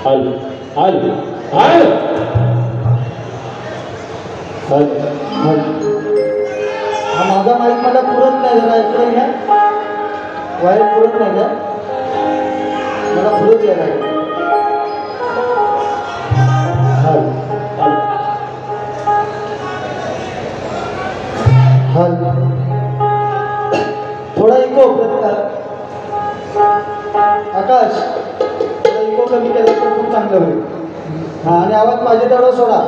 हल हल हल हल हल हा माझा माईक मला पुरत नाही जरा इकडे घ्या वायर पुरत नाही का मला पुरत यायला हल हल हल थोडा इको आकाश थोडा इको कमी केला तर खूप चांगलं होईल हा आणि आवाज पाहिजे तेवढा सोडा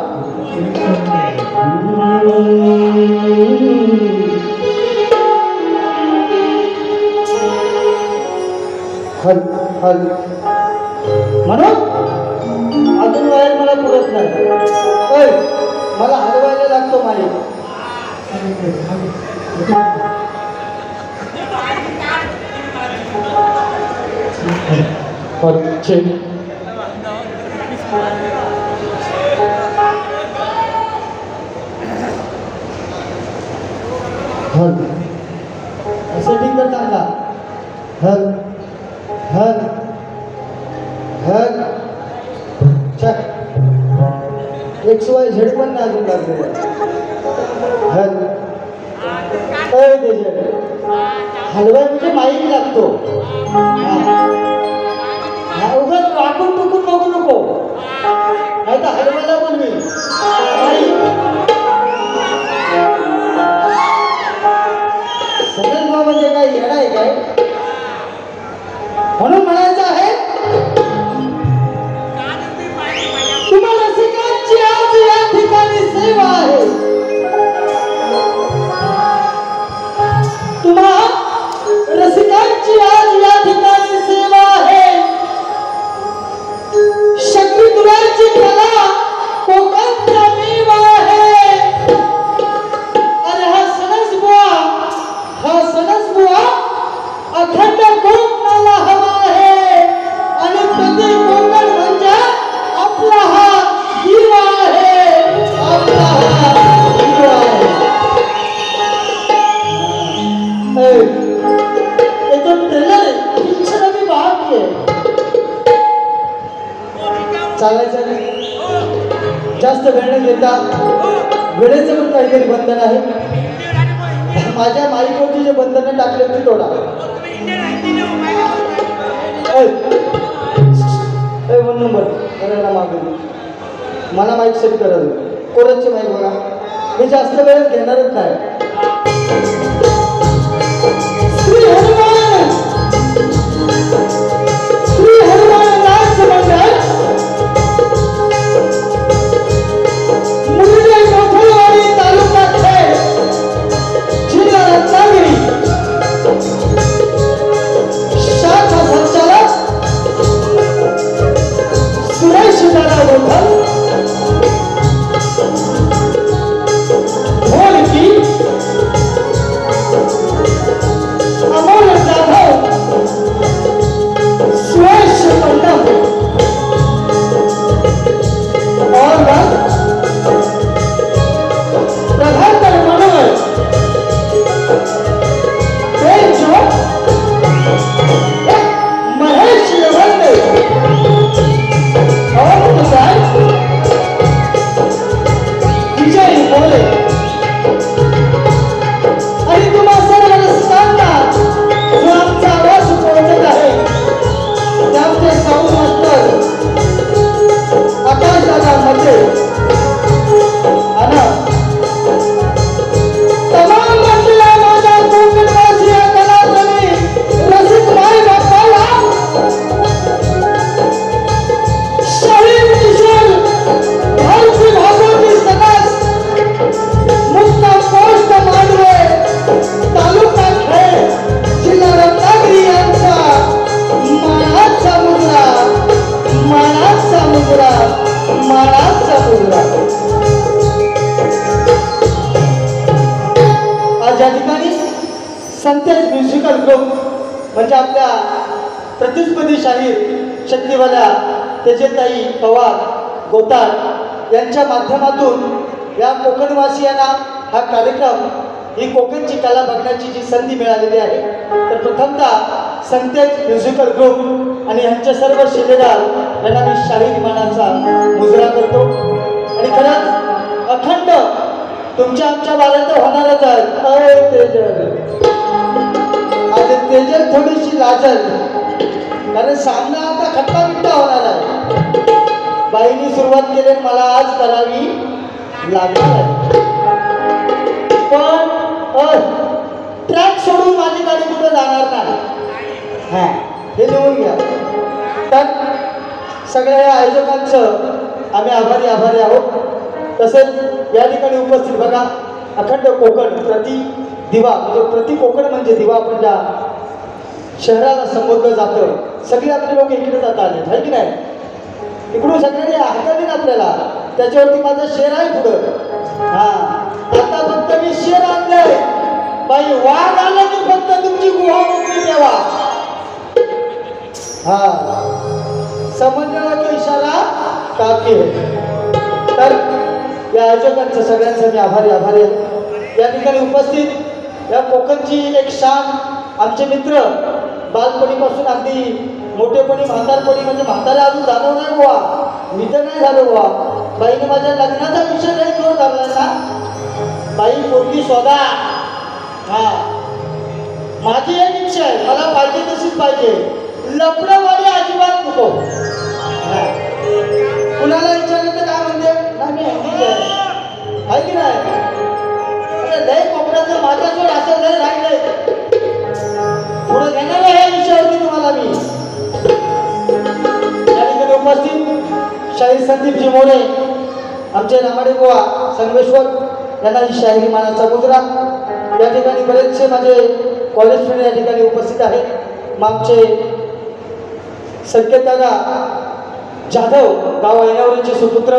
हल हल म्हणून अजून वायर मला पुरत नाही ऐ मला हलवायला लागतो माईक और चेक हल सेटिंग कर चांगला हल हल हल चक XY Z पण नाही अजून लागलेलं हल हलवाय म्हणजे माईक लागतो उगाच वाकून टुकून बघू नको नाही तर हलवायला बोलवी सगळं म्हणजे काय येणं आहे काय म्हणून म्हणायचं आहे तुम्हाला रसिकांची आज या ठिकाणी सेवा आहे तुम्हा रसिकांची आज या ठिकाणी सेवा आहे शक्ती तुराची कला कोकणचा मेवा आहे आणि हा सणस बुवा अखंड कोकणाला हवा आहे आणि प्रति कोकण म्हणजे आपला हा दिवा आहे आपला हा दिवा आहे ये तो ट्रेलर है पिक्चर अभी बाकी है चालायचं नाही जास्त वेळ न घेता वेळेचं पण काहीतरी बंधन आहे माझ्या माईकवरची जे बंधनं टाकले ते तोडा वन नंबर करायला मागून मला माईक सेट करायचं कोरतची माईक बघा मी जास्त वेळ घेणारच नाही श्री हनुमान नाच मंडळ मुरली मोठलवाडी तालुका खेड जिल्हा रत्नागिरी शाखा संचालक सुरेश दादा गोंधळ ढोलकी अमोल जाधव सुरेश पंडा और प्रभाकर मनोहर जो महेश लवंदे और विजय बोले आणि तुम्हा सर्व रसिकांना जो आमचा आवाज पोहोचत आहे त्याचे साऊंड मास्टर आकाश दादा मध्ये आणि तमाम मंडळा माझ्या कोकणवासी कलाप्रेमी रसिक माई बाप्पाला शाहीर किशोर भाऊजी भागवती सदास मुक्काम पोस्ट मांडवे तालुका खेड जिल्हा रत्नागिरी यांचा मानाचा मुद्रा मानाचा मुद्रा मानाचा मुद्रा आज या ठिकाणी संतेज म्युझिकल ग्रुप म्हणजे आपल्या प्रतिस्पर्धी शाहीर शक्तीवाल्या तेजताई पवार गोताळ यांच्या माध्यमातून या कोकणवासियांना हा कार्यक्रम ही कोकणची कला बघण्याची जी संधी मिळालेली आहे तर प्रथमतः संतेज म्युझिकल ग्रुप आणि यांचे सर्व शिलेदार यांना मी शाहीर मानाचा मुजरा करतो. आणि खरंच अखंड तुमच्या आमच्या बाळात होणारच आहे. तेजल आज तेजल थोडीशी लाजल, कारण सामना आता खट्टा मिट्टा होणार आहे. बाईंनी सुरुवात केली, मला आज करावी लागणार आहे. पण ट्रॅक सोडून माझी गाडी कुठं जाणार नाही. हां, हे लिहून घ्या. तर सगळ्या या आयोजकांचं आम्ही आभारी आहोत. तसेच या ठिकाणी उपस्थित बघा अखंड कोकण प्रति दिवा, म्हणजे प्रति कोकण म्हणजे दिवा आपण ज्या शहराला संबोधलं जातं, सगळे आपले लोक इकडे जात आले आहे की नाही. इकडून सगळ्यांनी हाताळले ना आपल्याला, त्याच्यावरती माझा शेर आहे पुढं. हां, आता फक्त मी शेर आणलंय. बाई वाघ आला की फक्त तुमची गुहा मोकळी ठेवा. हा, समजण्याला तो इशारा काफी आहे. तर या आयोजकांचं सगळ्यांचं मी आभारी आहे. या ठिकाणी उपस्थित या कोकणची एक शान आमचे मित्र, बालपणीपासून अगदी मोठेपणी म्हातारपणी, म्हणजे म्हातारा अजून झालो नाही बुवा, मी तर नाही झालो बुवा. बाईने माझ्या लग्नाचा विषय नाही जोर धरला ना. बाई पोरगी शोधा. हा, माझी एक इच्छा आहे, मला पाहिजे तशीच पाहिजे, लपडवाली अजिबात नको. कुणाला विचारलं तर काय म्हणते, नाही मी हंडीच आहे की नाही. अरे लय कोकणाचं माझ्याजवळ असं लय राहिलंय. पुढे घेणार आहे या विषयावरती तुम्हाला मी. या ठिकाणी उपस्थित शाहीर संदीपजी मोरे, आमचे रामाडे बुवा संगमेश्वर, यांना ही शाहिरी मानाचा मुजरा. या ठिकाणी बरेचसे माझे कॉलेज फ्रेंड या ठिकाणी उपस्थित आहेत. आमचे संकेतदादा जाधव, गाव ऐनावरीचे सुपुत्र,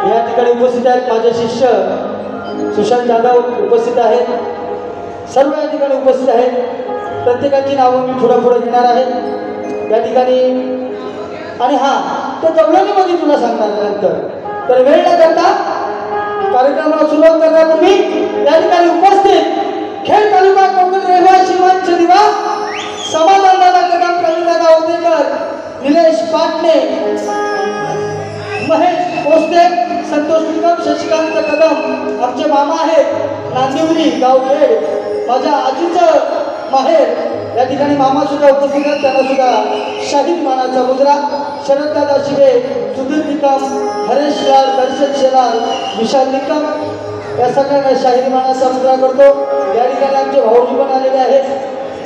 या ठिकाणी उपस्थित आहेत. माझे शिष्य सुशांत जाधव उपस्थित आहेत. सर्व या ठिकाणी उपस्थित आहेत. प्रत्येकाची नावं मी पुढे घेणार आहे या ठिकाणी. आणि हां, तर दौलतीमध्ये तुला सांगणार नंतर. तर वेळ न करता कार्यक्रमाला सुरुवात करण्यापूर्वी या ठिकाणी उपस्थित खेड तालुका कोकण रहिवासी मंच दिवा, समाधानदादा कदम, प्रवीणदादा ओतेकर, निलेश पाटणे, महेश पोस्ते, संतोष निकम, शशिकांत कदम, आमचे मामा आहेत नांदिवली गाव खेड, माझ्या आजीचं माहेर. या ठिकाणी मामा सुद्धा उपस्थित आहेत. त्यांना सुद्धा शाहीर मानाचा मुजरा. शरददादा शिवे, सुधीर निकम, हरेश लाल, दर्शन शेलार, विशाल निकम, या सगळ्यांना शाहीर मानाचा मुजरा करतो. या ठिकाणी आमचे भाऊजी पण आलेले आहेत.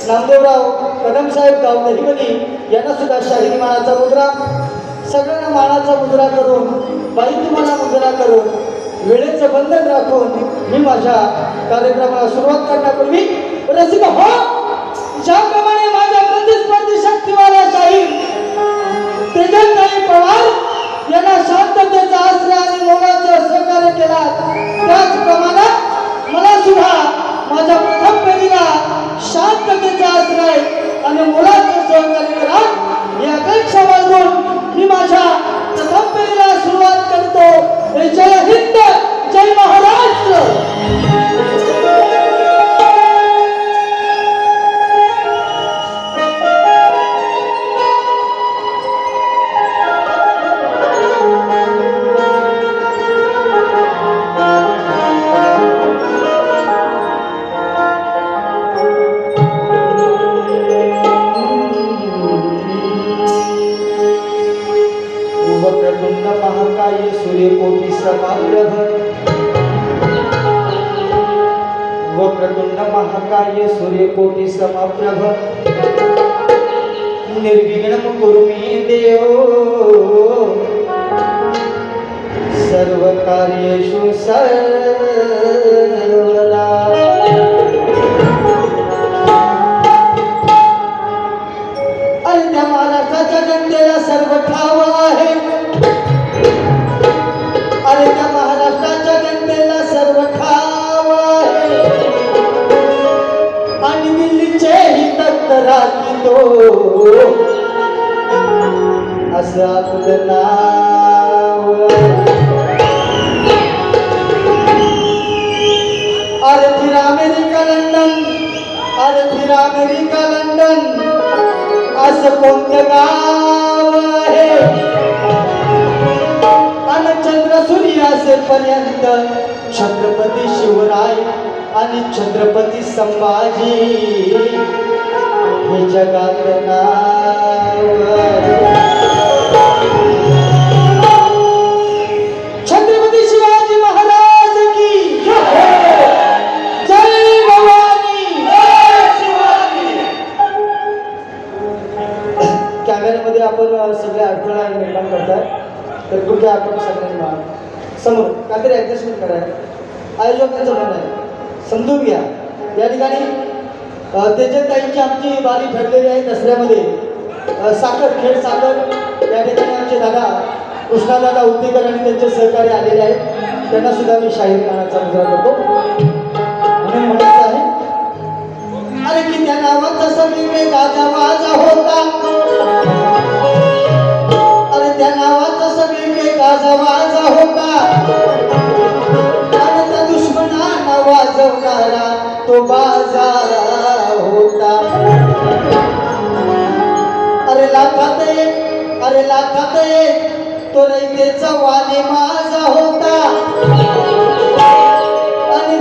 नामदेवराव कदम साहेब गाव दहिवली, यांना सुद्धा शाहीर मानाचा मुजरा. सगळ्यांना मानाचा मुजरा करून, बाई तुम्हाला मुजरा करून, वेळेचं बंधन राखून मी माझ्या कार्यक्रमाला सुरुवात करण्यापूर्वी रसिक हो, ज्याप्रमाणे माझ्या प्रतिस्पर्धी शक्तीवाला शाहीर तेजलताई पवार यांना शांततेचा आश्रय आणि मोलाचं सहकार्य केला, त्याचप्रमाणे मला सुद्धा माझ्या प्रथम पिढीला शांततेचा आश्रय आणि मोलाचं सहकार्य करा ही अपेक्षा बाळगून मी माझ्या प्रथम पिढीला सुरुवात करतो. जय हिंद, जय महाराष्ट्र. वक्रतुंड महाकाय सूर्यकोटि समाप्रभ, वक्रतुंड महाकाय सूर्यकोटि समाप्रभ, निर्विघ्नं कुरु मे देव, सर्वकार्येषु सर्वदा. अरे त्या महाराष्ट्राच्या जनतेला सर्व ठाव आहे. अरे त्या महाराष्ट्राच्या जनतेला सर्व ठाव आहे. आणि दिल्लीचेही तख्त राखितो असं आपलं नाव. अरे फिर अमेरिका लंडन, अरे फिर अमेरिका लंडन, असं कोणतं गाव आहे आणि चंद्र सूर्य असेपर्यंत छत्रपती शिवराय आणि छत्रपती संभाजी हे जगात नाव आहे. छत्रपती शिवाजी महाराज की जय भवानी. कॅमेऱ्यामध्ये आपण सगळे अडथळा निर्माण करतात तर कृपया आपण सगळ्यांना समोर काहीतरी ॲडजस्टमेंट करायला आयोजकांचं म्हणणं आहे समजून घ्या. या ठिकाणी तेजताईंची आमची बारी ठरलेली आहे दसऱ्यामध्ये साखर खेळ साखर या ठिकाणी आमचे दादा कृष्णादादा उत्तेकर आणि त्यांचे सहकारी आलेले आहेत. त्यांना सुद्धा मी शाहीर गाण्याचा मुजरा करतो म्हणून म्हणायचं आहे. अरे की त्या नावाचा सगळीकडे गाजावाजा होता. अरे त्या नावाचा सगळीकडे गाजावाजा होता आणि त्या दुश्मनांना वाजवणारा तो बाजार होता. अरे लाखात एक तो रयतेचा वाने माझा होता आणि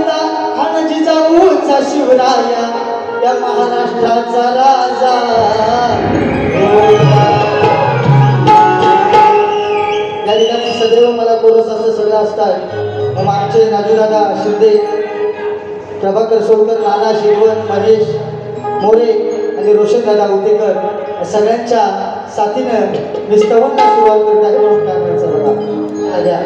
हानजीचा मूळचा शिवराया या महाराष्ट्राचा राजा होता. या ठिकाणी सदैव मला कोरस असं सगळं असतात. मग आमचे नाजूदादा शिंदे प्रभाकर सोडकर नाना शिरवण महेश मोरे आणि रोशनदादा उतेकर सगळ्यांच्या साथीनं मी स्तवनला सुरुवात करत आहे म्हणून काय करायचं बघा आल्या.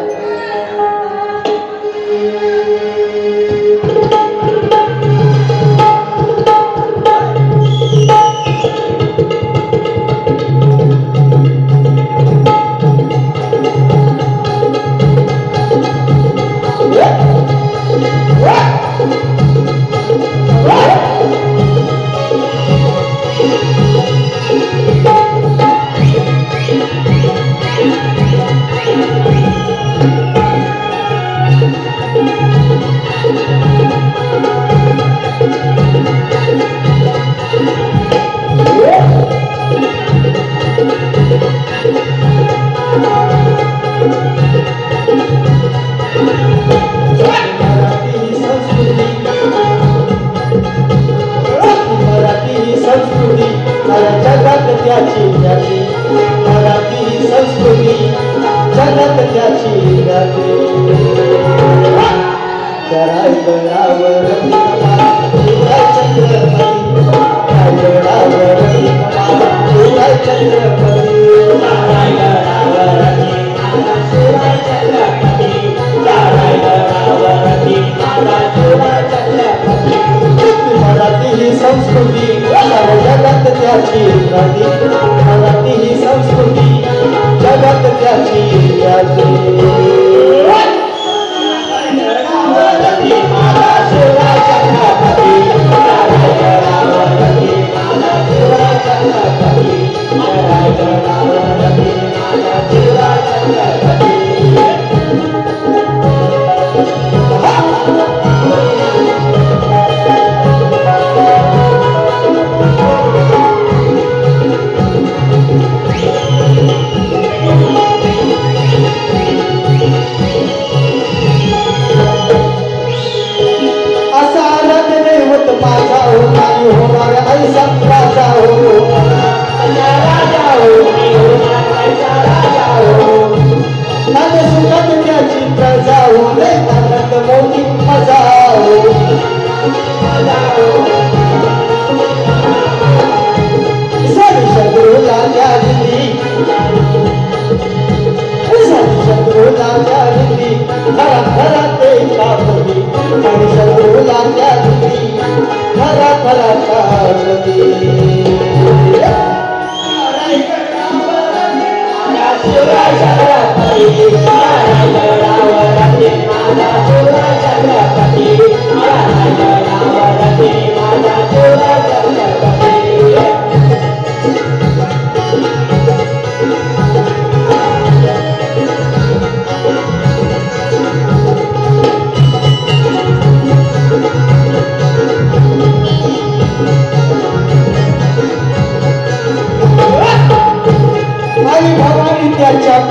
Shiva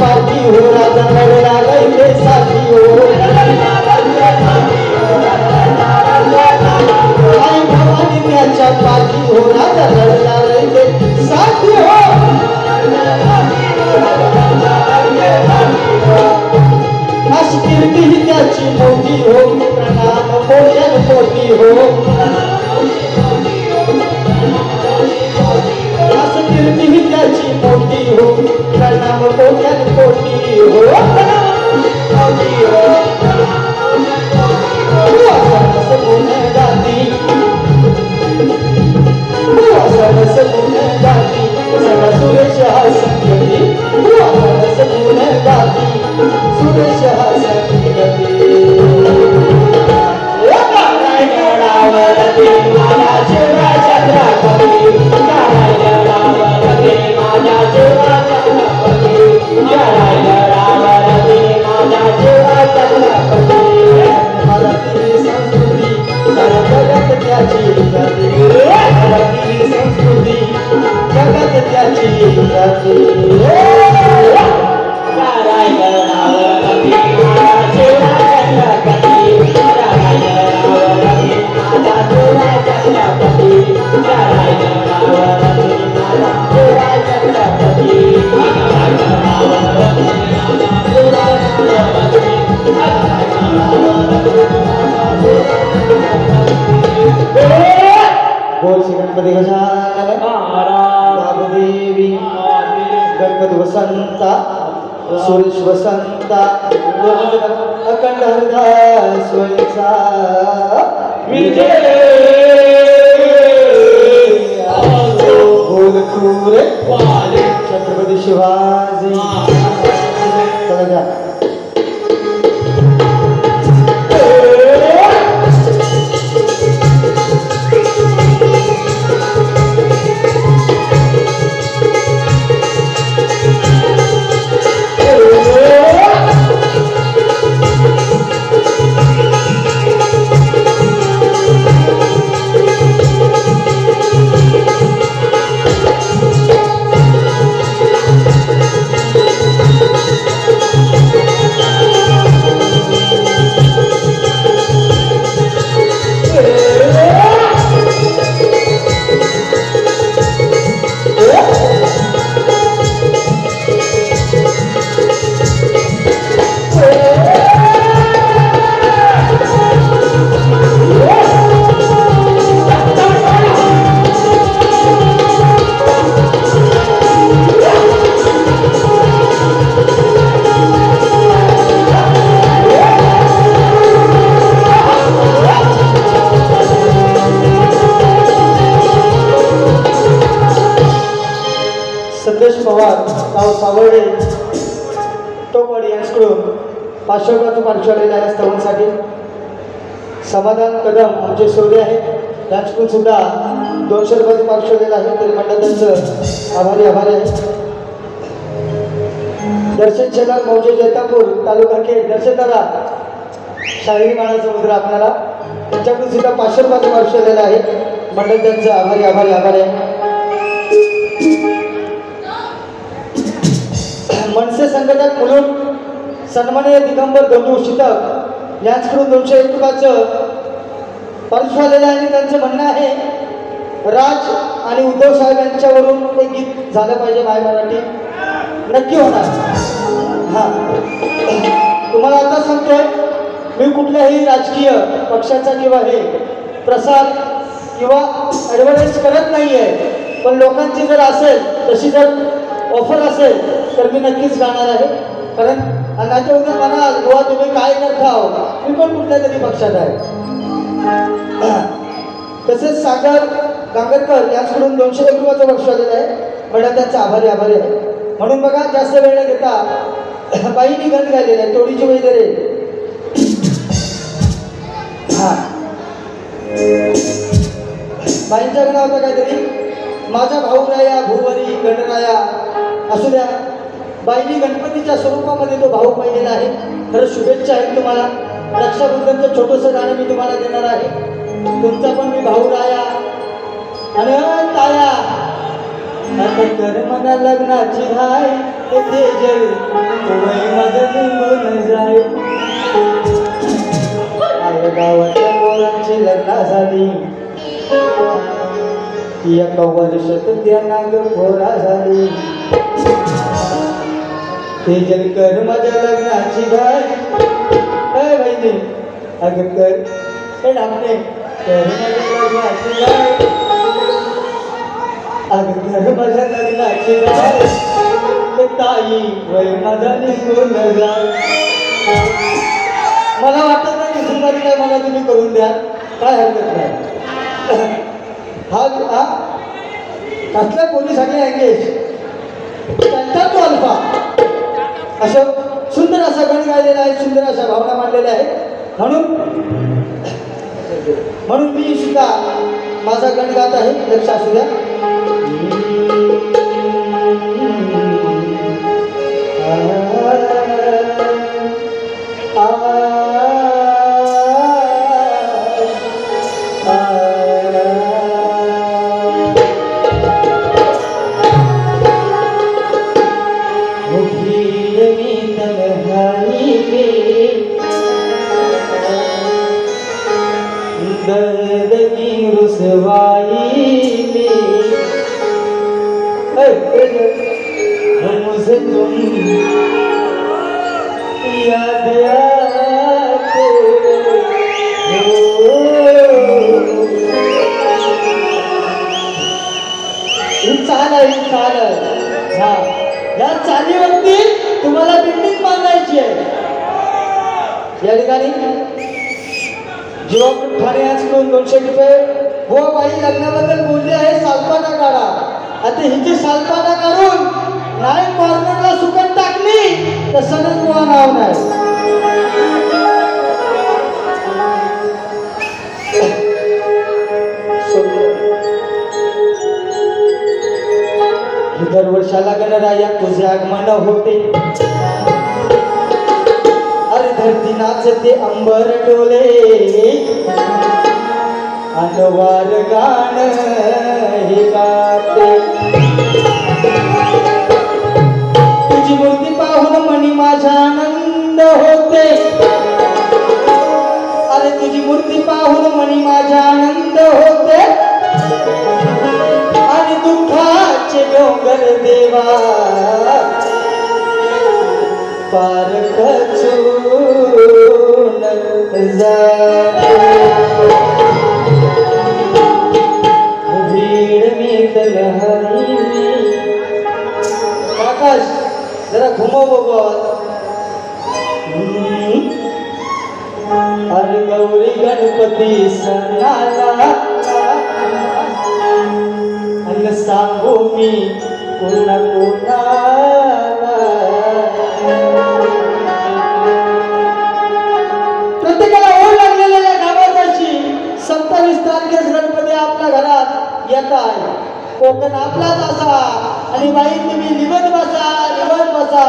पाठी हो राजा लढला रैले साठी हो आई भवानी त्याच्या पाठी हो राजा लढला रैले साठी हो अशी कीर्ती ही त्याची मोठी हो प्रणाम कोशन पोटी हो अशी कीर्ती ही त्याची मोठी हो प्रणाम कोशन पोटी हो सरस गुण गाती सरस गुण गाती सगळा सुरेश हा संगती सरस गुण गाती सुरेश हा संगती नारायणावरती माझा शिवा छत्रपती नारायणावरती माझा शिवा छत्रपती नारायणावरती माझा शिवा छत्रपती मराठी संस्कृती जगत त्याची जाती मराठी संस्कृती जगत त्याची जाती नारायणावरती माझा शिवा छत्रपती नारायणावरती माझा शिवा छत्रपती नारायणावरती माझा शिवा छत्रपती नारायणावरती बोल श्री गणपती गजानन महादेवी गणपती वसंता सुरेश वसंता अखंड हरिदास वंशा बोल तुरे छत्रपती शिवाजी चला सावळे टोपवाडी यांच्याकडून 500 रुपयाचं पारितोषिक आलेलं आहे स्तवनसाठी. समाधान कदम आमचे सोडे आहेत त्यांच्याकडून सुद्धा 200 रुपयाचं पारितोषिक आलेलं आहे. तरी मंडळ त्यांचं आभारी आहे. दर्शन शेलार मौजे जैतापूर तालुका खेड दर्शन दादा शाहिरी मानाचा मुद्रा आपल्याला त्यांच्याकडून सुद्धा 500 रुपयाचं पारितोषिक आलेलं आहे. मंडळ त्यांचं आभारी आहे. मनसे संघटक म्हणून सन्माननीय दिगंबर गंडू शितक यांच्याकडून 201 रुपयाचं पारितोषिक आलेलं आहे. आणि त्यांचं म्हणणं आहे राज आणि उद्धव साहेब यांच्यावरून एक गीत झालं पाहिजे माय मराठी. नक्की होणार. हां तुम्हाला आता सांगतोय मी कुठल्याही राजकीय पक्षाचा किंवा हे प्रसार किंवा ॲडव्हर्टाईज करत नाही आहे. पण लोकांची जर असेल तशी जर ऑफर असेल तर मी नक्कीच गाणार आहे. कारण नाहीतर उद्या म्हणाल बुवा तुम्ही काय करता हो मी पण कुठल्या तरी पक्षात आहे. तसेच सागर गांगरकर यांच्याकडून 201 रुपयाचं पारितोषिक आलेलं आहे. म्हणून त्यांचा आभारी आहे. म्हणून बघा जास्त वेळ न घेता बाईनी गण गायलेलं आहे तोडीची वैदरे. हां बाईंच्या गणा होता काहीतरी माझा भाऊ राया भूवरी गणराया असू द्या. बाईनी गणपतीच्या स्वरूपामध्ये तो भाऊ पाहिलेला आहे. खरंच शुभेच्छा आहेत तुम्हाला. रक्षाबंधनचं छोटंसं गाणं मी तुम्हाला देणार आहे. तुमचा पण मी भाऊ राया आणि ताया कर मना लग्नाची हाय ते जल वय माझं निघून जाय आय गावाच्या पोरांची लग्न झाली एका वर्षात त्यांना पोरा झाली ते जल कर माझ्या लग्नाची घाय काय बहिणी अगं कर हे डाकणे कर माझ्या लग्नाची घाय अगं कर माझ्या लग्नाची घाय ते ताई वय माझा निघून जाय मला वाटत नाही सुंदरी काय मला तुम्ही करून द्या काय हरकत नाही हा कसल्या पोलिसांनी एंगेज त्यांचा तो अल्फा असं सुंदर असा गण गायलेला आहे सुंदर अशा भावना मांडलेल्या आहेत म्हणून मी सुद्धा माझा गण गात आहे लक्ष असू द्या दर्द की रुसवाई में मुझे तुम याद आते हो चाल हा या चालीवरती तुम्हाला बिल्डिंग बांधायची आहे या ठिकाणी जीवामृत ठाणे आज करून 200 रुपये हो बाई लग्नाबद्दल बोलली आहे सालपाना काढा आता हिची सालपाना काढून नाही कॉर्नरला सुकट टाकली तर सनद बुवा नाव नाही दरवर्षाला गणराया तुझे आगमन होते अरे धरती नाचते अंबर डोले अनवार गाण हे गाते तुझी मूर्ती पाहून मनी माझा आनंद होते अरे तुझी मूर्ती पाहून मनी माझा आनंद होते आणि दुःखाचे डोंगर देवा पार खचून जाते भीड़ में तन्हाई आकाश जरा घुमो बघू अरे गौरी गणपती सणाला अन सांगू मी पुन्हा प्रत्येकाला ओढ लागलेल्या गावाची 27 तारखेस गणपती आपल्या घरात येत आहे कोकण आपलाच असा आणि बाई तुम्ही निवड बसा निवड बसा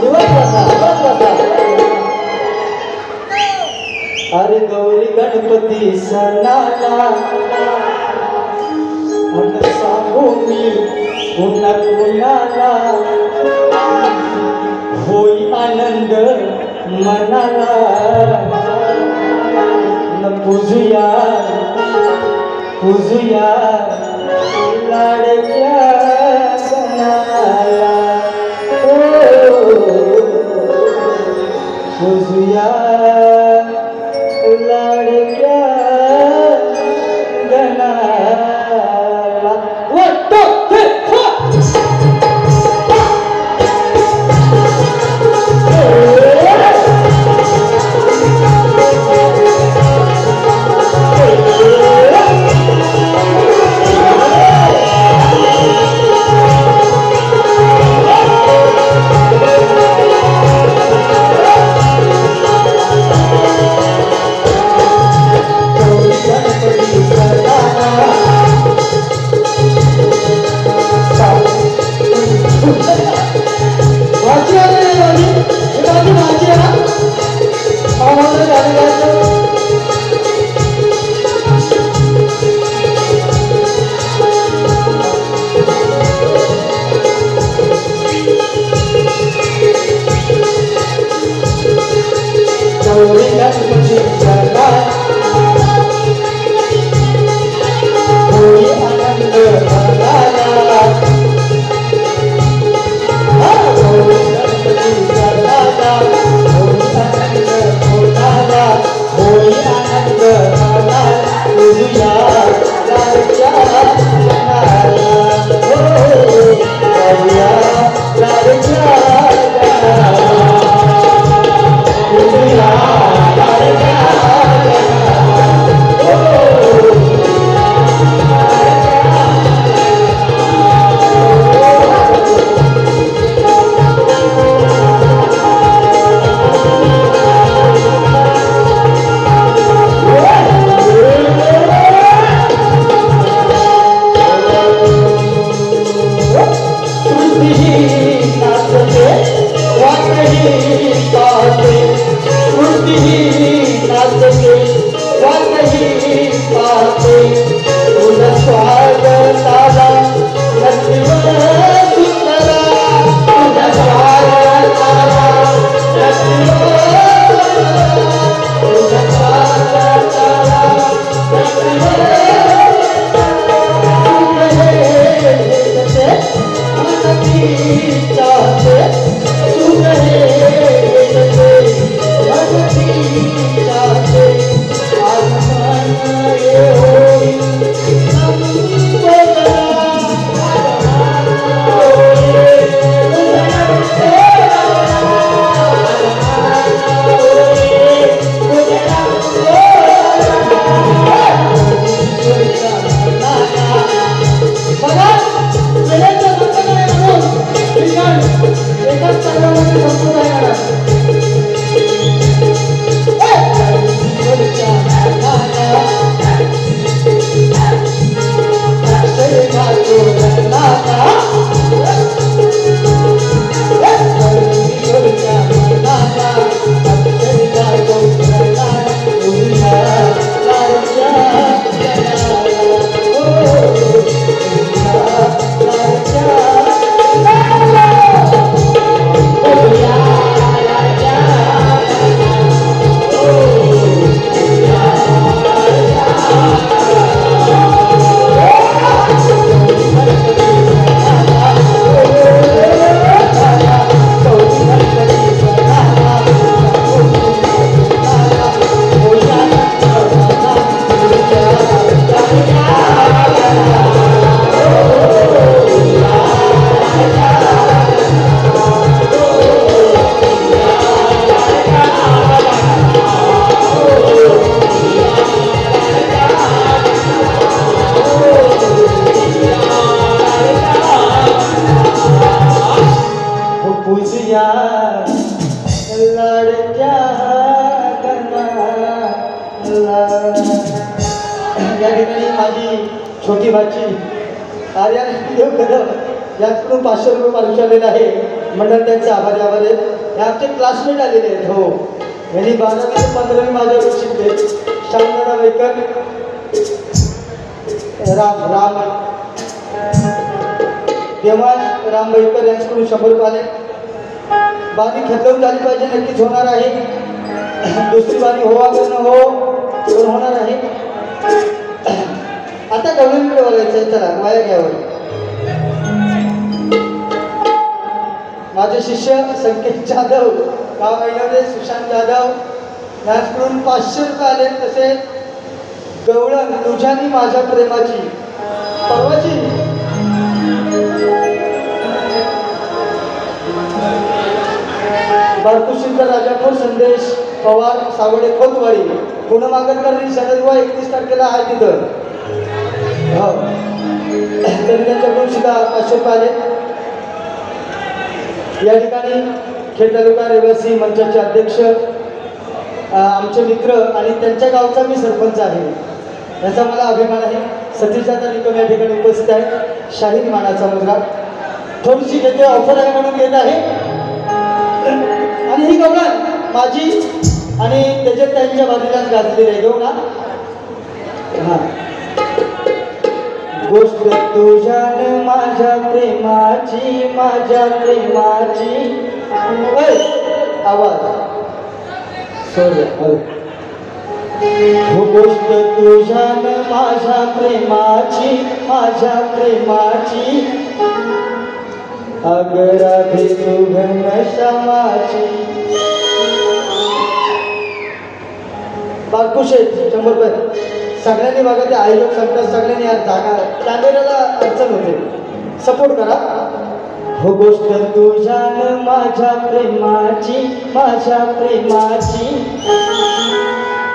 निवड बसा निवड बसा अरे गौरी गणपती सणाला अन सांगू मी पुन्हा पुन्हाला होई आनंद मनाला न पूजुया पूजुया लाडक्या सणाला पूजुया लाडक्या गणाला गौरी गणपतीचा नाद होई आनंद झाला गौरी गणपतीचा नादा होई आनंद झाला होई आनंद झाला तुझ्या लाडक्या गणाला हो गौऱ्या लाडक्या गणाला तुझ्या लाडक्या छोटी भाची आर्या देव कदम याकडून 500 रुपये पारितोषिक आलेलं आहे. मंडळ त्यांचे आभारी आहेत. हे आमचे क्लासमेट आलेले आहेत. हो यांनी 12वी ते 15वी माझ्याकडे शिकले. शांतरा वैकर राम देवाज राम वैकर यांच्याकडून 100 रुपये आले. बारी खतम झाली पाहिजे, नक्कीच होणार आहे. दुसरी बारी हो अगर न हो तर होणार आहे. आता गवळीकडे बोलायचं. चला माया घ्यावर. माझे शिष्य संकेत जाधव, गाव महिलावडे सुशांत जाधव यांच्याकडून 500 रुपये आले. तसे गवळण तुझ्यानी माझ्या प्रेमाची परवाची बारकुशीकर राजापूर संदेश पवार सावडे खोतवाडी गुणमागरकर शनिवार 31 तारखेला आहे तिथं. हो तरी त्यांच्याकडून सुद्धा 500 रुपये आले. या ठिकाणी खेड तालुका रहिवासी मंचाचे अध्यक्ष आमचे मित्र आणि त्यांच्या गावचा मी सरपंच आहे, याचा मला अभिमान आहे. सतीशदादा निकम या ठिकाणी उपस्थित आहे. शाहीर मानाचा मुलगा थोडीशी घेते ऑफर आहे म्हणून घेत आहे. आणि ही गवळण माझी आणि त्याच्यात त्यांच्या बाजूलाच गाजलेली आहे. घेऊ ना. हां गोष्ट तुझ्यान माझ्या प्रेमाची माझ्या प्रेमाची. आवाज सॉरी हल हो गोष्ट तुझ्यान माझ्या प्रेमाची अगं राधे तू घनश्यामाची. बारकुशे 100 रुपये. सगळ्यांनी बघा ते आई लोक सांगतात सगळ्यांनी यार जागा कॅमेऱ्याला अडचण होते सपोर्ट करा. हो गोष्ट तुझ्यान माझ्या प्रेमाची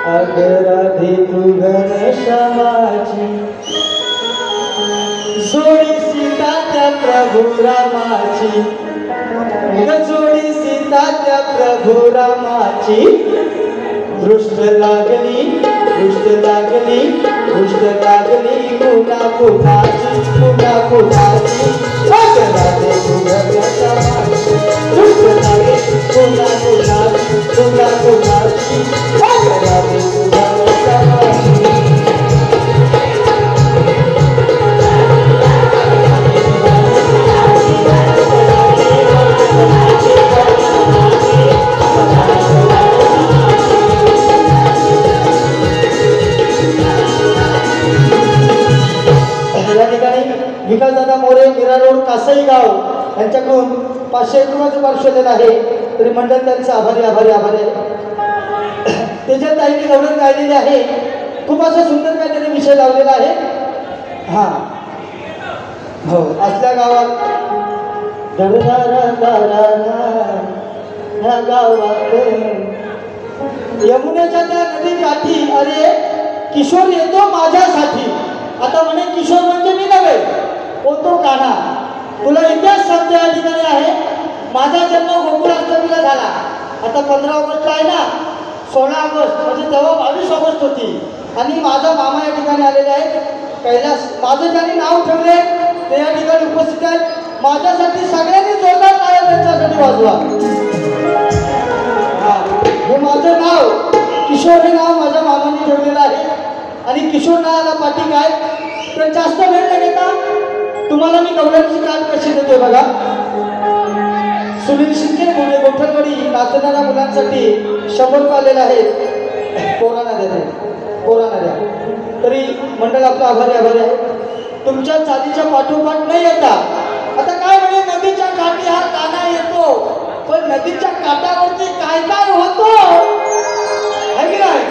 अगं राधे तू घनश्यामाची. जोडी सीता त्या प्रभू रामाची जोडी सीता त्या प्रभू रामाची. दृष्ट लागली पुन्हा पुन्हाची अगं राधे तू घनश्यामाची. दृष्ट लागली पुन्हा पुन्हाची अगं राधे तू घनश्यामाची. या ठिकाणी विकासदादा मोरे मीरा रोड कासई गाव यांच्याकडून 500 रुपयाचं पार्श्वलेलं आहे. तरी मंडळ त्यांचे आभारी आहे. त्याच्यात ताईंनी गवळण गायलेली आहे. खूप असं सुंदर काहीतरी विषय लावलेला आहे. हां हो असल्या गावात ह्या गावात यमुनेच्या त्या नदी काठी अरे किशोर येतो माझ्यासाठी. आता म्हणे किशोर म्हणजे मी नव्हे तो कान्हा. तुला इतिहास सांगतो या ठिकाणी आहे. माझा जन्म गोकुळाष्टमीला झाला. आता 15 ऑगस्ट आहे ना 16 ऑगस्ट म्हणजे तेव्हा 22 ऑगस्ट होती. आणि माझा मामा या ठिकाणी आलेले आहेत कैलास. माझं ज्यांनी नाव ठेवले ते या ठिकाणी उपस्थित आहेत. माझ्यासाठी सगळ्यांनी जोरदार टाळ्या त्यांच्यासाठी वाजवा. हे माझं नाव किशोर हे नाव माझ्या मामाने ठेवलेलं आहे. आणि किशोर नावाला पाठी काय तर जास्त वेळ न घेता तुम्हाला मी गवळणची कार्ड कशी देतोय बघा. सुनील शिंदे पुणे गोठणवाडी नाचणाऱ्या मुलांसाठी 100 रुपये आलेले आहेत. पोरांना द्या. तरी मंडळ आपलं आभारी आहे. तुमच्या चालीच्या पाठोपाठ नाही येता. आता काय म्हणे नदीच्या काठी हा कान्हा येतो पण नदीच्या काठावरती काय होतो आहे की नाही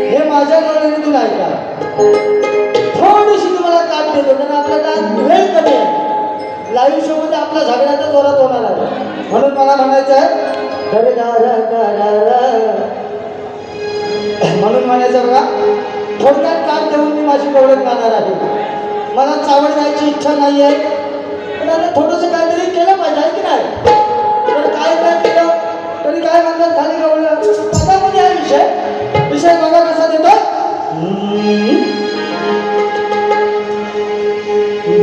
हे माझ्या गवळणीतून ऐका. थोडीशी तुम्हाला काट देतो कारण आपल्याला वेळ कमी आहे. लाईव्ह शो मध्ये आपल्या झगड्याचा जोरात होणार आहे. म्हणून मला म्हणायचं आहे बघा थोडक्यात काट देऊन मी माझी गवळण गाणार आहे. मला चावड जायची इच्छा नाही आहे पण आता थोडंसं काहीतरी केलं पाहिजे आहे की नाही. तर काय केलं तरी काय म्हणतात खाली गवळण पदामध्ये हा विषय बघा कसा देतो.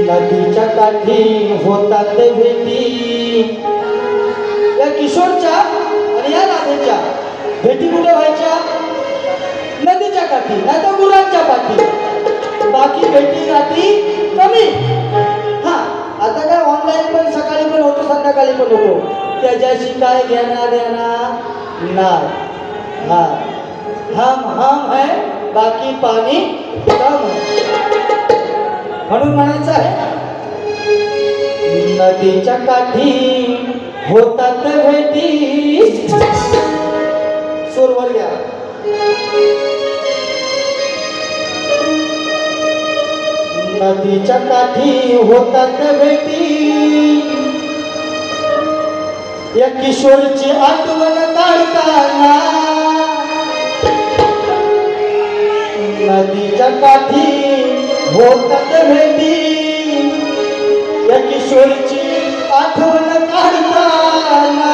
नदीच्या काठी होतात भेटी. या किशोरच्या आणि या राधेच्या भेटी कुठे व्हायच्या नदीच्या काठी नाही तर गुरांच्या पाठी. बाकी भेटी गाठी कमी. हा आता काय ऑनलाईन पण सकाळी पण होतो संध्याकाळी पण होतो. त्याच्याशी काय घेणं देणं नाही. हा हम है बाकी पाणी कम. म्हणून म्हणायचं आहे नदीच्या काठी होतात भेटी. सूरवर घ्या. नदीच्या काठी होतात भेटी. या किशोरची आठवण काढताना नदीच्या काठी होतात भेटी. या किशोरची आठवण काढताना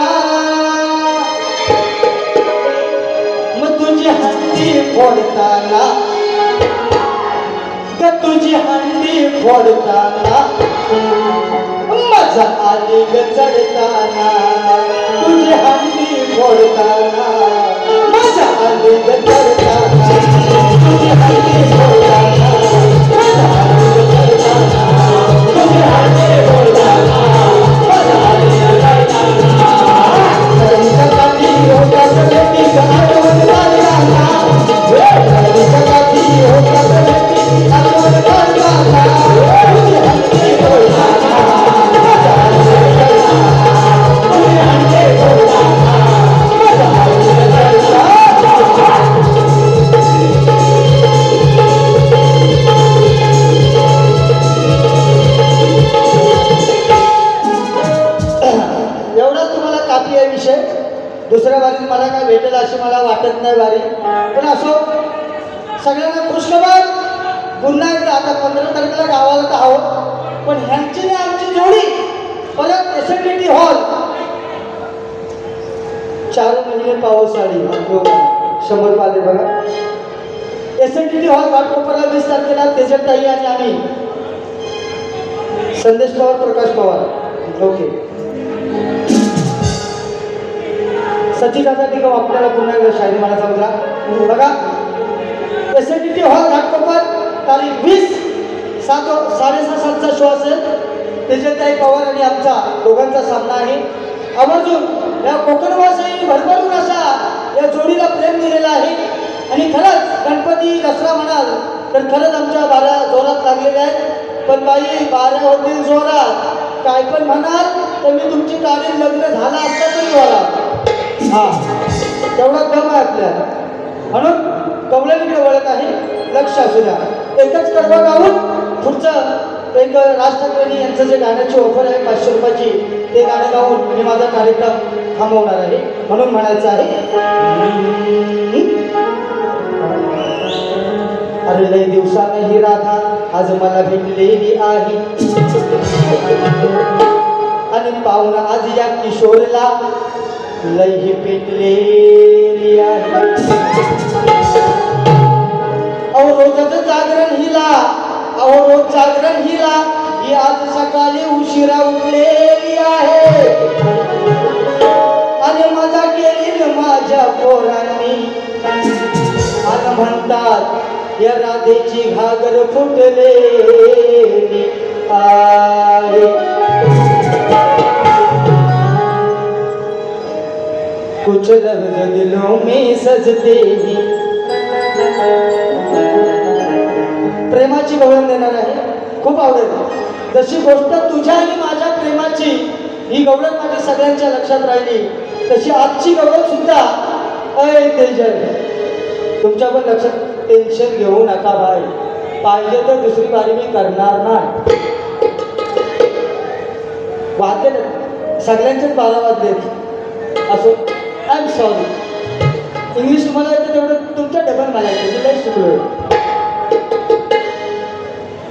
मग तुझी हंडी फोडताना तुझी हंडी फोडताना मजा आली ग चढताना. तुझी हंडी फोडताना मजा आली ग चढताना. तुझी हंडी फोडताना मजा आली ग चढताना. तुझी हंडी फोडताना मजा आली ग चढताना. नदीच्या काठी होतात भेटी. दुसऱ्या वारीत मला काय भेटेल अशी मला वाटत नाही वारी, पण असो सगळ्यांना खुशखबर. पुन्हा एकदा आता 15 तारखेला गावाला तर आहोत, पण ह्यांची आणि आमची जोडी परत एसएनडीटी हॉल 4 महिने पावसाळी 100 पाले बघा. एसएनडीटी हॉल घाटकोपरला 20 तारखेला तेजत ताई आणि आम्ही संदेश पवार प्रकाश पवार ओके सचिन दादा निगम आपल्याला पुन्हा एकदा शायरी मला समजा बघा. एसएनडीटी हॉल घाटकोपर तारीख 20 7:30 शो असेल. तेजताई पवार आणि आमचा दोघांचा सामना आहे. आवर्जून या कोकणवासी भरभरून असा या जोडीला प्रेम दिलेला आहे. आणि खरंच गणपती दसरा म्हणाल तर खरंच आमच्या बारा जोरात लागलेल्या आहेत. पण बाई बारा होतील जोरात, काय पण म्हणाल तर मी तुमची गाडी लग्न झाला असता तरी बोला. हा तेवढा दम आहे आपल्याला, म्हणून कवळ्याकडे वळत आहे. लक्ष असू द्या. एकच कडवा गाऊन पुढचं एक राज ठाकरे यांचं जे गाण्याची ऑफर आहे 500 रुपयाची, ते गाणं गाऊन मी माझा कार्यक्रम थांबवणार आहे. म्हणून म्हणायचं आहे, अरे लय दिवसाने ही राधा आज मला भेटलेली आहे. आणि पाहुणा आज या किशोरला लय ही पेटलेली आहे. अहो रोजच जागरण हिला, अहो रोज जागरण हिला, ही आज सकाळी उशिरा उठलेली आहे. आणि मजा केली माझ्या पोरांनी, आणि म्हणतात या राधेची घागर फुटलेली आहे. कुछ लफ्ज़ दिलों में सजते ही. प्रेमाची गवळण देणार आहे, खूप आवडेल. जशी गोष्ट तुझ्या आणि माझ्या प्रेमाची ही गवळण माझ्या सगळ्यांच्या लक्षात राहिली, तशी आजची गवळण सुद्धा अय तेजल तुमच्या पण लक्षात. टेन्शन घेऊ नका भाई, पाहिजे तर दुसरी बारी मी करणार नाही. वाजले ना सगळ्यांचेच 12 वाजलेत असो. I am sorry. इंग्लिश तुम्हाला येतं तेवढं तुमच्या डबल मला येतं, मी लई शिकलोय.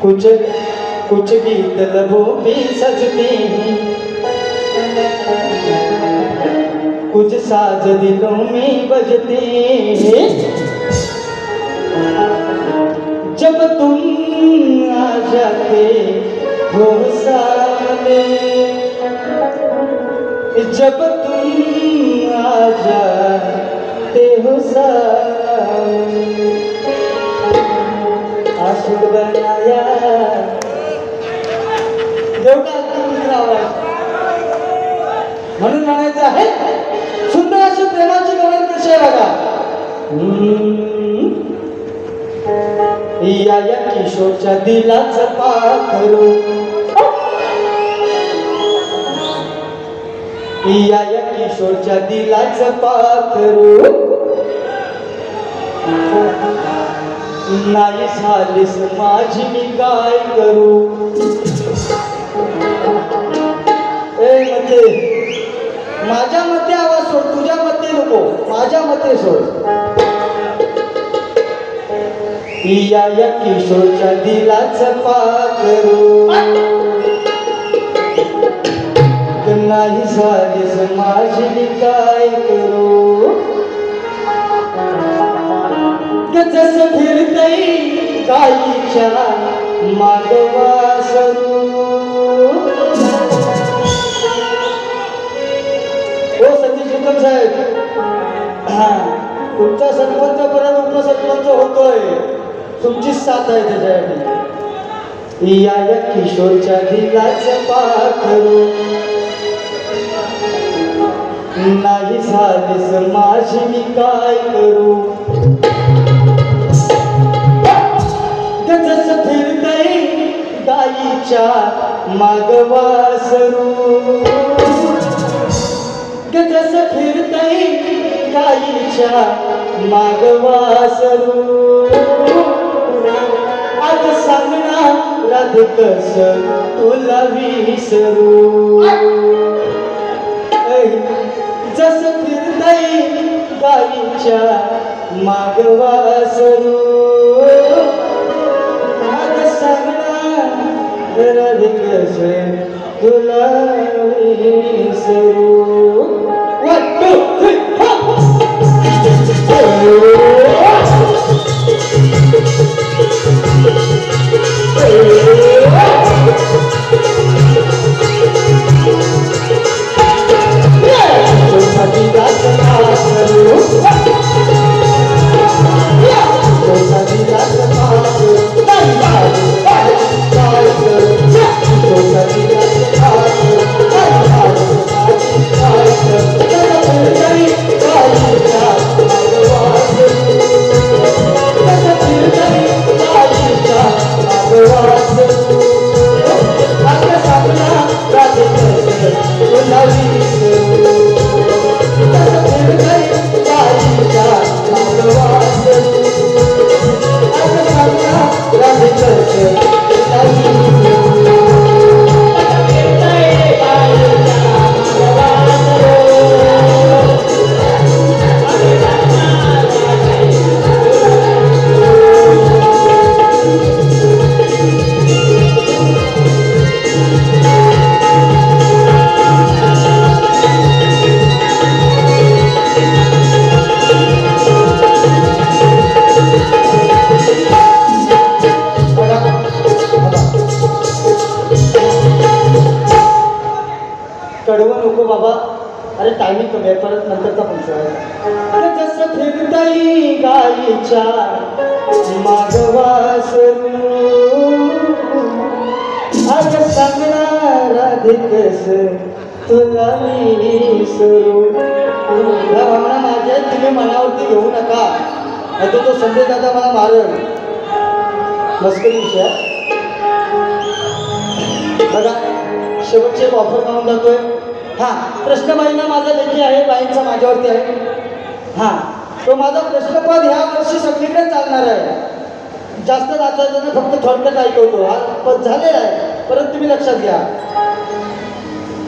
कुछ कुछ गीत लबों पे सजते हैं, कुछ साज दिलों में बजते हैं. जब तुम आ जाते हो सामने, जब तुम आ जाते हो सामने, आशिक बनाया देवता दुसरा आवाज. म्हणून म्हणायचं आहे, सुंदर अशी प्रेमाची गवळण कशी आहे बघा. या किशोरच्या दिलाचं पाखरू, या किशोरच्या दिलाचं पाखरू, नाही झालीस माझी मी काय करू. म्हणजे माझ्या मते आवाज सोड, तुझ्या मते नको, माझ्या मते सोड. या किशोरच्या दिलाचं पाखरू, नाही झालीस माझी मी काय करू. जसं फिरतई गाईच्या मागवा सरू. हो सतीश निकम साहेब, हा तुमचा सरपंच परत उपसरपंच होतोय, तुमचीच साथ आहे त्याच्यासाठी. या किशोरच्या दिलाचं पाखरू, नाही झालीस माझी मी काय करू. जसं फिरतई गाईच्या मागवा सरू, जसं फिरतई गाईच्या मागवा सरू. आज सांगणार राधे कसं तुला विसरू. जसं फिर फिरताई गाईच्या मागवा सरू आज सांगणार राधिकस तुला विसरू. 1 2 कडवं नको बाबा. अरे टायमिंग कमी आहे, परत नंतरचा पंच आहे. जसं फिरताई गाईच्या मागवा सरू आज सांगणार राधिकस तुला विसरू. या भावना माझ्या तुम्ही मनावरती घेऊ नका, नाही तो संजय दादा मला मारल. मस्करी विषय बघा. शेवटचे एक ऑफर म्हणून जातोय. हां, प्रश्न बाईंना माझा लेखी आहे, बाईंचा माझ्यावरती आहे. हां, तो माझा प्रश्नपद ह्या वर्षी सगळीकडे चालणार आहे. जास्त नाचायचं ना, फक्त थोडक्यात ऐकवतो. हा पद झालेला आहे, परत तुम्ही लक्षात घ्या.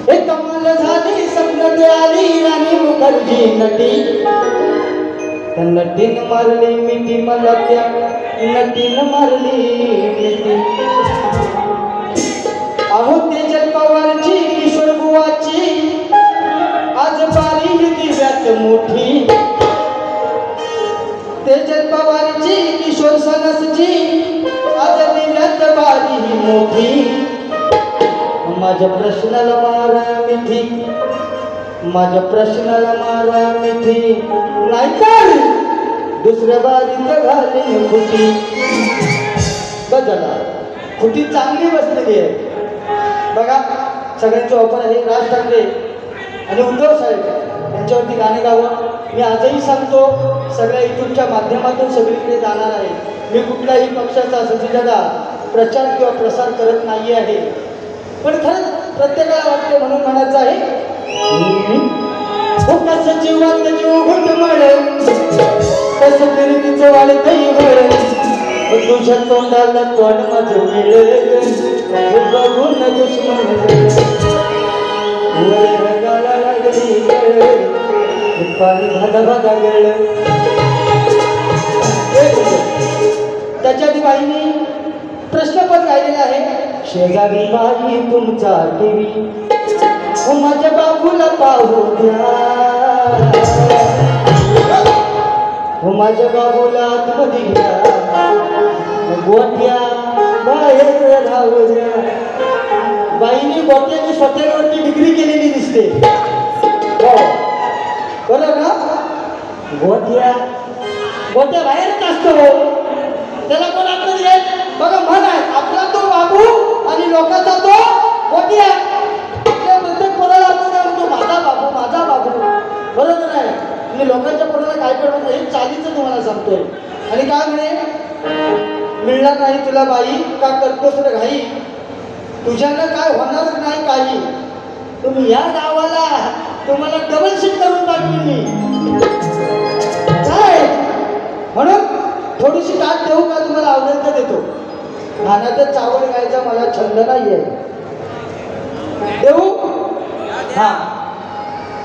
एक कमाल झाली स्वप्नात आली राणी मुखर्जी नटी. नटीन मारली मिठी मला त्या नटीन मारली मिठी. अहो तेजल पवारची किशोर बुवाची आज बारी दिव्यात मोठी. तेजल पवारची किशोर सनसची आज दिव्यात बारी मोठी. माझ्या प्रश्नाला मारा मिठी, माझ्या प्रश्नाला मारा मिठी, नाहीतर दुसऱ्या बारीत घालीन खुटी. बघा खुटी चांगली बसलेली आहे. बघा सगळ्यांची ऑफर आहे. राज ठाकरे आणि उद्धव साहेब यांच्यावरती गाणे गावं. मी आजही सांगतो, सगळ्या युट्यूबच्या माध्यमातून सगळीकडे जाणार आहे. मी कुठल्याही पक्षाचा सचिदादा प्रचार किंवा प्रसार करत नाही आहे, पण खरंच प्रत्येकाला वाटते म्हणून म्हणायचं आहे. कसं जीवात जीव घुटमळ कसं फिरतीचं वाढतही वळ तुझ्या तोंडाला तोंड माझं मिळेल बघून दुश्मन रंगाला लागली पाणी भादा भादा गळ. त्याच्या आधी बाईंनी प्रश्नपद गायलेलं आहे. शेजारी बाई तुमचा टीव्ही माझ्या बाबूला पाहू द्या, माझ्या बाबूला आतमध्ये घ्या, गोट्या बाहेर राहू द्या. बाईने गोट्याने स्वतःवरती डिग्री केलेली दिसते. बरोबर ना? गोट्या गोट्या बाहेरच असतो, त्याला कोण आतमध्ये घ्याय. बघा म्हण आहे, आपला तो बाबू आणि लोकांचा तो गोट्या. प्रत्येक कोणाला आपण काय म्हणतो, माझा बाबू माझा बाबू. बरोबर आहे. मी लोकांच्या कोणाला काय पण म्हणतो, हे चालीचं तुम्हाला सांगतोय. आणि काय म्हणे, मिळणार नाही तुला बाई का करतोस रे घाई, तुझ्यानं काय होणारच नाही काही, तुम्ही या गावाला तुम्हाला डबल शीट करून टाकली मी काय. म्हणून थोडीशी ताट देऊ का, तुम्हाला आवडेल तर देतो. नानाचं चावल गायचा मला छंद नाही आहे, देऊ. हा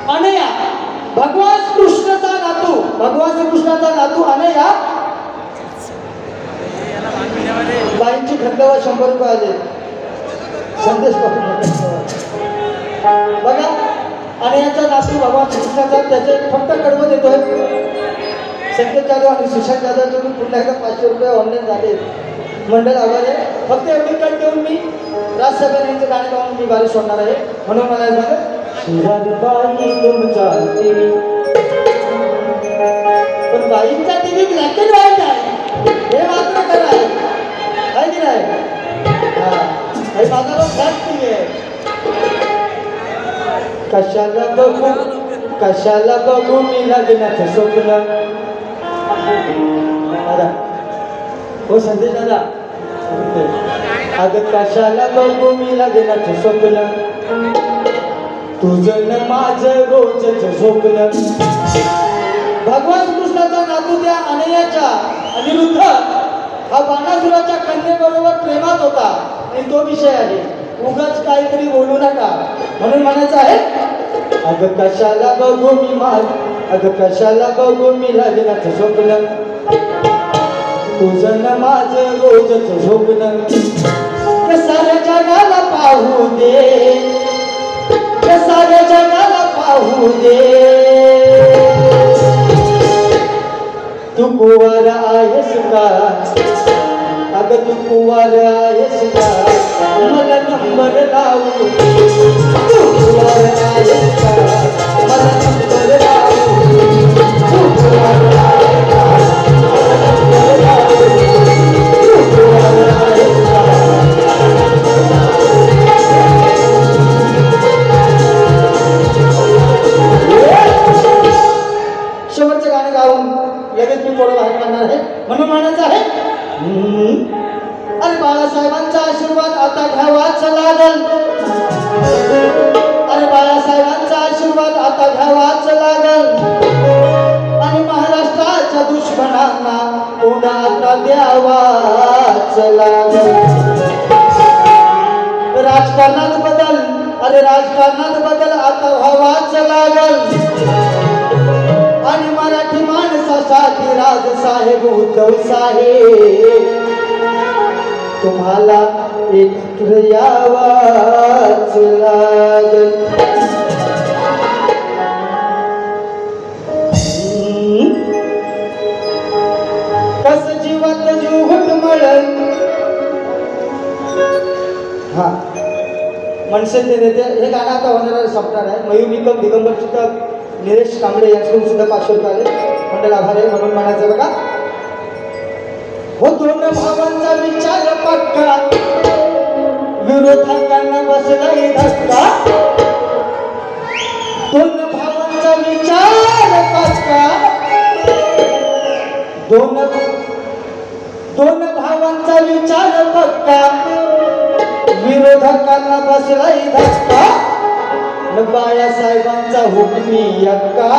अनया भगवान कृष्णाचा नातू अनया बाईंची खंडवा 100 रुपये आले संदेश बघा. अनयाचा नातू भगवान कृष्णाचा त्याचे फक्त कडवं देतोय. संकेत जाधव आणि सुशांत जाधव तुम्ही पुन्हा एकदा 500 रुपये ऑनलाईन झाले. मंडळ आभार आहे. फक्त एवढी कट देऊन मी राजसभा यांचं गाणं गाऊन मी बारी सोडणार आहे. म्हणून मला शिराबाई तुमचा टीव्ही पण बाईंचा टीव्ही ब्लॅक अँड व्हाईट आहे हे मात्र खरं आहे की नाही. हा हे माझा फ्लॅट टीव्ही आहे. कशाला बघू मी लग्नाचं स्वप्न. दादा हो संदेश दादा अगं कशाला बघू मी लग्नाचं स्वप्न तुझं न माझं रोजच झोपलं. भगवान कृष्णाचा नातू त्या अनयाच्या अनिरुद्ध हा बाणासुराच्या कन्येबरोबर प्रेमात होता आणि तो विषय आहे. उगाच काहीतरी बोलू नका म्हणून म्हणायचं आहे. अगं कशाला बघू मी लग्नाचं स्वप्न तुझं न माझं रोजच झोपलं. साऱ्या जगाला पाहू दे तू कुवार आहेस का. अगं तू कुवार आहेस का मला नंबर लावू. तू कुवार आहेस का मला नंबर लावू. तू कुवार आहेस का मला नंबर लावू. तू कुवार आहेस का. शेवटचं गाणं गाऊन लगेच मी थोडं बाहेर काढणार आहे. म्हणून म्हणायचं आहे. अरे बाळासाहेबांचा आशीर्वाद आता घ्यावाच लागल. अरे बाळासाहेबांचा आशीर्वाद आता घ्यावाच लागल आणि महाराष्ट्राच्या दुश्मनांना पुन्हा आता द्यावाच लागल. राजकारणात बदल आता व्हावाच लागल आणि मराठी माणसासाठी राजसाहेब उद्धव साहेब तुम्हाला एकत्र यावाच लागल. कस जीवात जीव घटमळण. हा मनसे ते नेते हे गाणं आता होणार संपणार आहे. मयूर निकम दिगंबर सुद्धा निलेश कांबळे यांच्याकडून सुद्धा 500 रुपये आले. मंडळ आभार आहे. म्हणून म्हणायचं बघा. हो दोन भावांचा विचार पक्का विरोधकांना बसलाय धक्का. दोन भावांचा विचार पक्का दोन भावांचा विचार पक्का विरोधकांना बसलाय धक्का. बाळासाहेबांचा हुकमी अक्का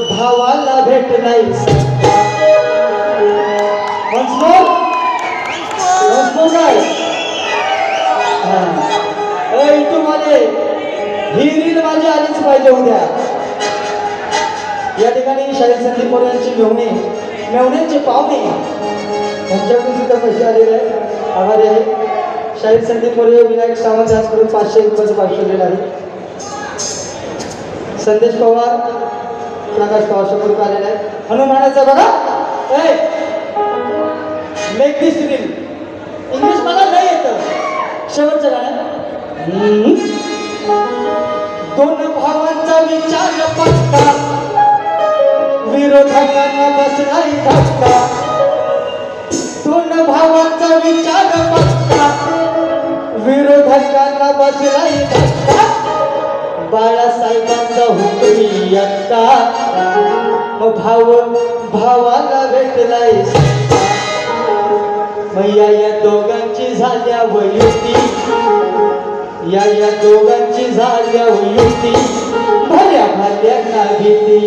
भावाला भेट नाही. ही रील माझी आलीच पाहिजे उद्या. या ठिकाणी शाहीर संदीप मोरे यांची मेवण्यांचे पाहुणे यांच्याकडून सुद्धा पैसे आलेले आहेत. आभारी आहे. शाहीर संदीप मोरे विनायक सावंत यांच्याकडून 500 रुपयाचं पाठवलेलं आहे. संदेश पवार प्रकाश पवार 100 रुपये आलेले आहेत. म्हणून म्हणायचं बघा. मेक दिस रील. इंग्लिश मला नाही येतं. शेवटचं गाणं. दोन भावांचा विचार पक्का विरोधकांना बसलाय धक्का. दोन भावांचा विचार पक्का विरोधकांना बसलाय धक्का. बाळासाहेबांचा हुकमी अक्का मग भावाला भेटलाय. मैया या दोघांची झाल्या युती. या दोघांची झाल्या युती. भल्या भल्यांना भीती.